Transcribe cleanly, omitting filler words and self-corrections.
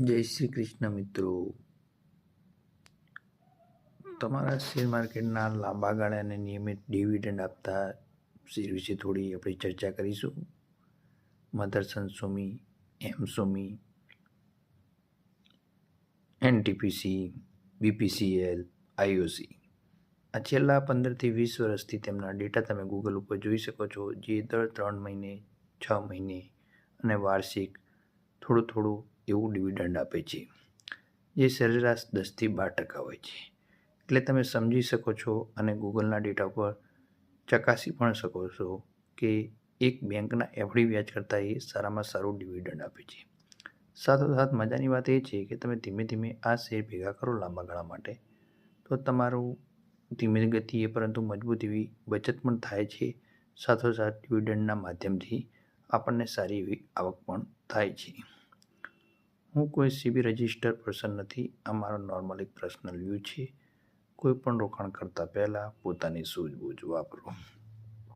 જય શ્રી કૃષ્ણ મિત્રો. તમારા શેર માર્કેટના લાંબા ગાળાને નિયમિત ડિવિડન્ડ આપતા શેર વિશે થોડી આપણે ચર્ચા કરીશું. મધરસન સોમી, એમ સોમી, એનટીપીસી, બીપીસીએલ, આઈઓસી આ છેલ્લા 15 થી 20 વર્ષથી તેમના ડેટા તમે ગૂગલ ઉપર જોઈ શકો છો, જે દર 3 મહિને, 6 મહિને અને વાર્ષિક થોડું એવું ડિવિડન્ડ આપે છે, જે સરેરાશ 10 થી 12% હોય છે. એટલે તમે સમજી શકો છો અને ગૂગલના ડેટા પર ચકાસી પણ શકો છો કે એક બેંકના એફડી વ્યાજ કરતાં એ સારામાં સારું ડિવિડન્ડ આપે છે. સાથોસાથ મજાની વાત એ છે કે તમે ધીમે ધીમે આ શેર ભેગા કરો લાંબા ગાળા માટે, તો તમારું ધીમી ગતિએ પરંતુ મજબૂત એવી બચત પણ થાય છે. સાથોસાથ ડિવિડન્ડના માધ્યમથી આપણને સારી એવી આવક પણ થાય છે. હું કોઈ સીબી રજિસ્ટર પર્સન નથી. આ મારો નોર્મલ એક પર્સનલ વ્યૂ છે. કોઈ પણ રોકાણ કરતાં પહેલાં પોતાની સૂઝબૂઝ વાપરો.